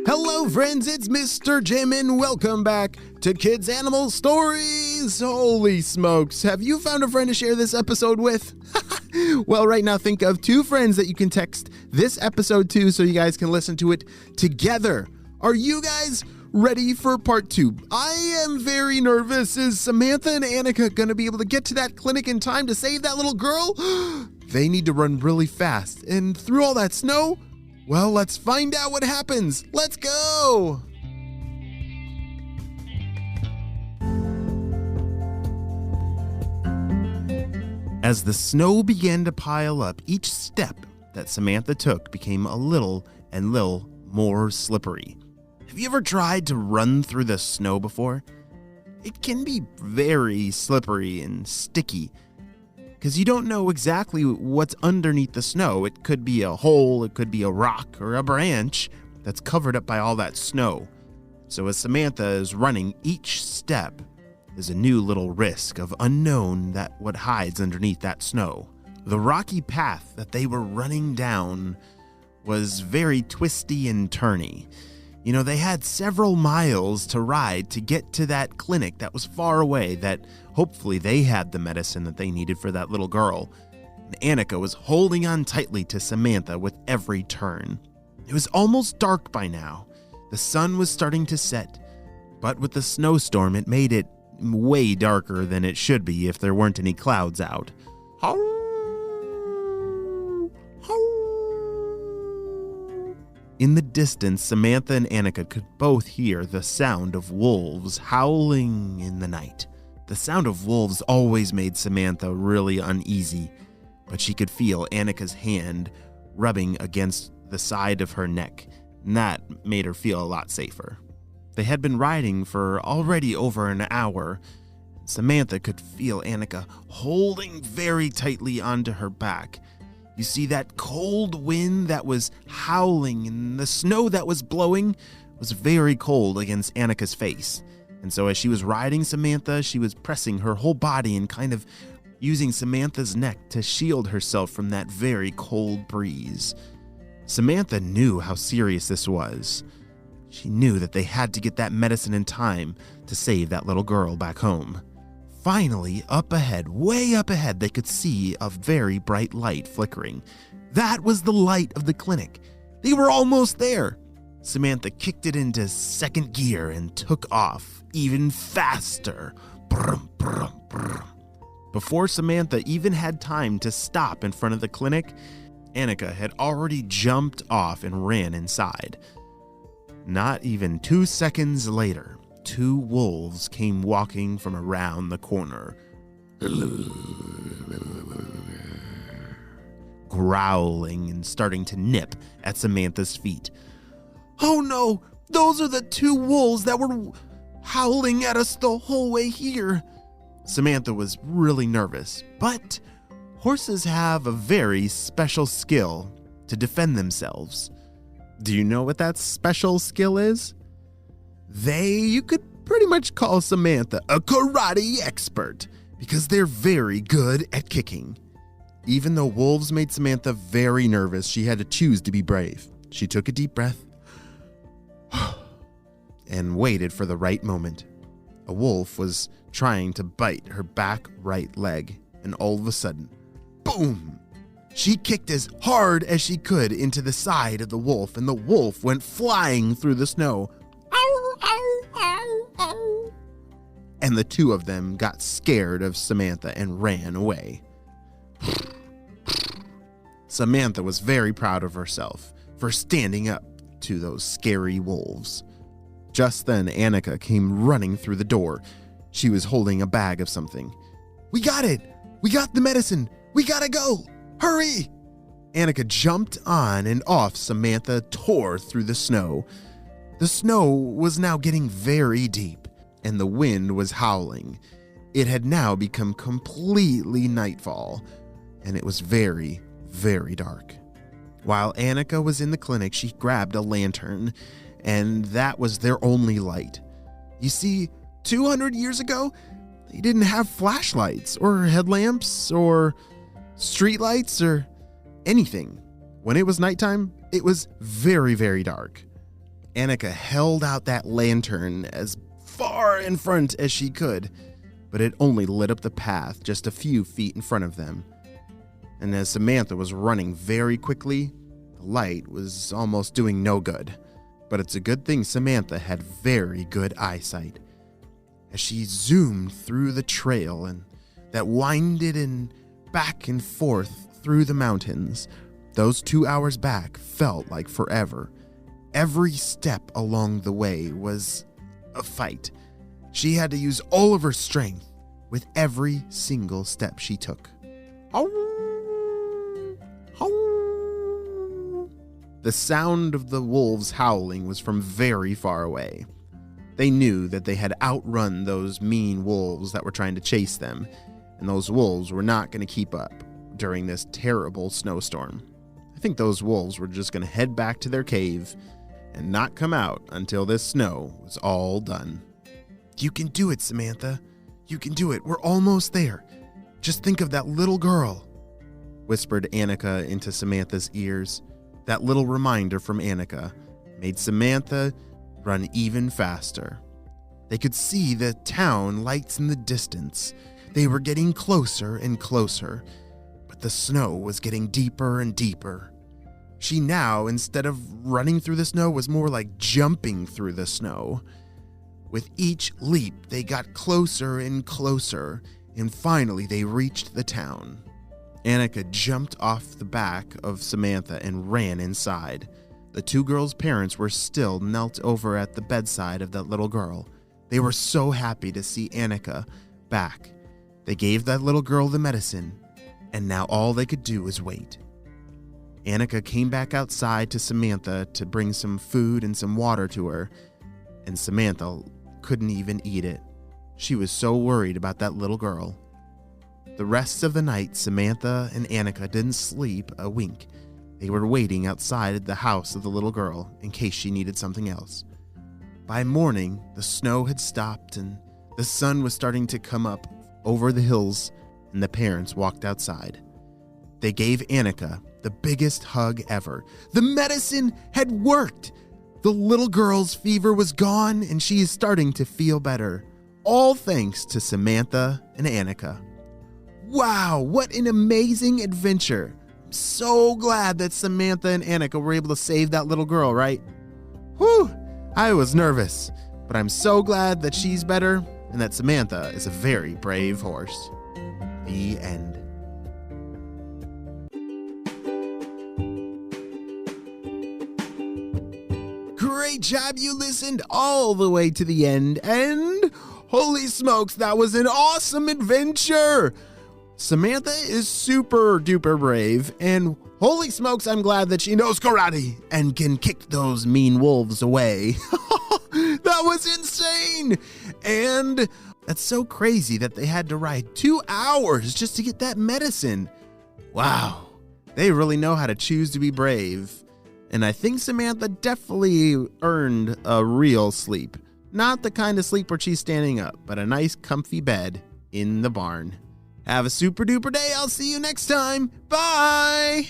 Hello friends, it's Mr. Jim and welcome back to Kids Animal Stories. Holy smokes, have you found a friend to share this episode with? Well, right now think of two friends that you can text this episode to so you guys can listen to it together. Are you guys ready for part 2? I am very nervous. Is Samantha and Annika going to be able to get to that clinic in time to save that little girl? They need to run really fast and through all that snow? Well, let's find out what happens. Let's go! As the snow began to pile up, each step that Samantha took became a little more slippery. Have you ever tried to run through the snow before? It can be very slippery and sticky, because you don't know exactly what's underneath the snow. It could be a hole, it could be a rock or a branch that's covered up by all that snow. So as Samantha is running, each step is a new little risk of unknown that what hides underneath that snow. The rocky path that they were running down was very twisty and turny. You know, they had several miles to ride to get to that clinic that was far away, that hopefully they had the medicine that they needed for that little girl. And Annika was holding on tightly to Samantha with every turn. It was almost dark by now. The sun was starting to set, but with the snowstorm, it made it way darker than it should be if there weren't any clouds out. In the distance, Samantha and Annika could both hear the sound of wolves howling in the night. The sound of wolves always made Samantha really uneasy, but she could feel Annika's hand rubbing against the side of her neck, and that made her feel a lot safer. They had been riding for already over an hour. Samantha could feel Annika holding very tightly onto her back. You see, that cold wind that was howling and the snow that was blowing was very cold against Annika's face. And so as she was riding Samantha, she was pressing her whole body and kind of using Samantha's neck to shield herself from that very cold breeze. Samantha knew how serious this was. She knew that they had to get that medicine in time to save that little girl back home. Finally, up ahead, way up ahead, they could see a very bright light flickering. That was the light of the clinic. They were almost there. Samantha kicked it into second gear and took off even faster. Brum, brum, brum. Before Samantha even had time to stop in front of the clinic, Annika had already jumped off and ran inside. Not even 2 seconds later, 2 wolves came walking from around the corner, growling and starting to nip at Samantha's feet. Oh no, those are the 2 wolves that were howling at us the whole way here. Samantha was really nervous, but horses have a very special skill to defend themselves. Do you know what that special skill is? You could pretty much call Samantha a karate expert because they're very good at kicking. Even though wolves made Samantha very nervous, she had to choose to be brave. She took a deep breath and waited for the right moment. A wolf was trying to bite her back right leg, and all of a sudden, boom! She kicked as hard as she could into the side of the wolf, and the wolf went flying through the snow. Ow, ow, ow, ow. And the 2 of them got scared of Samantha and ran away. Samantha was very proud of herself for standing up to those scary wolves. Just then, Annika came running through the door. She was holding a bag of something. We got it! We got the medicine! We gotta go! Hurry! Annika jumped on and off. Samantha tore through the snow. The snow was now getting very deep, and the wind was howling. It had now become completely nightfall, and it was very, very dark. While Annika was in the clinic, she grabbed a lantern, and that was their only light. You see, 200 years ago, they didn't have flashlights or headlamps or streetlights or anything. When it was nighttime, it was very, very dark. Annika held out that lantern as far in front as she could, but it only lit up the path just a few feet in front of them. And as Samantha was running very quickly, the light was almost doing no good. But it's a good thing Samantha had very good eyesight. As she zoomed through the trail and that winded and back and forth through the mountains, those 2 hours back felt like forever. Every step along the way was a fight. She had to use all of her strength with every single step she took. The sound of the wolves howling was from very far away. They knew that they had outrun those mean wolves that were trying to chase them, and those wolves were not going to keep up during this terrible snowstorm. I think those wolves were just going to head back to their cave and not come out until this snow was all done. You can do it, Samantha. You can do it. We're almost there. Just think of that little girl, whispered Annika into Samantha's ears. That little reminder from Annika made Samantha run even faster. They could see the town lights in the distance. They were getting closer and closer, but the snow was getting deeper and deeper. She now, instead of running through the snow, was more like jumping through the snow. With each leap, they got closer and closer, and finally they reached the town. Annika jumped off the back of Samantha and ran inside. The two girls' parents were still knelt over at the bedside of that little girl. They were so happy to see Annika back. They gave that little girl the medicine, and now all they could do was wait. Annika came back outside to Samantha to bring some food and some water to her, and Samantha couldn't even eat it. She was so worried about that little girl. The rest of the night, Samantha and Annika didn't sleep a wink. They were waiting outside the house of the little girl in case she needed something else. By morning, the snow had stopped and the sun was starting to come up over the hills, and the parents walked outside. They gave Annika the biggest hug ever. The medicine had worked! The little girl's fever was gone and she is starting to feel better. All thanks to Samantha and Annika. Wow, what an amazing adventure. I'm so glad that Samantha and Annika were able to save that little girl, right? Whew, I was nervous, but I'm so glad that she's better and that Samantha is a very brave horse. The end. Great job, you listened all the way to the end, and holy smokes, that was an awesome adventure! Samantha is super duper brave, and holy smokes, I'm glad that she knows karate and can kick those mean wolves away. That was insane! And that's so crazy that they had to ride 2 hours just to get that medicine. Wow, they really know how to choose to be brave. And I think Samantha definitely earned a real sleep. Not the kind of sleep where she's standing up, but a nice comfy bed in the barn. Have a super duper day. I'll see you next time. Bye!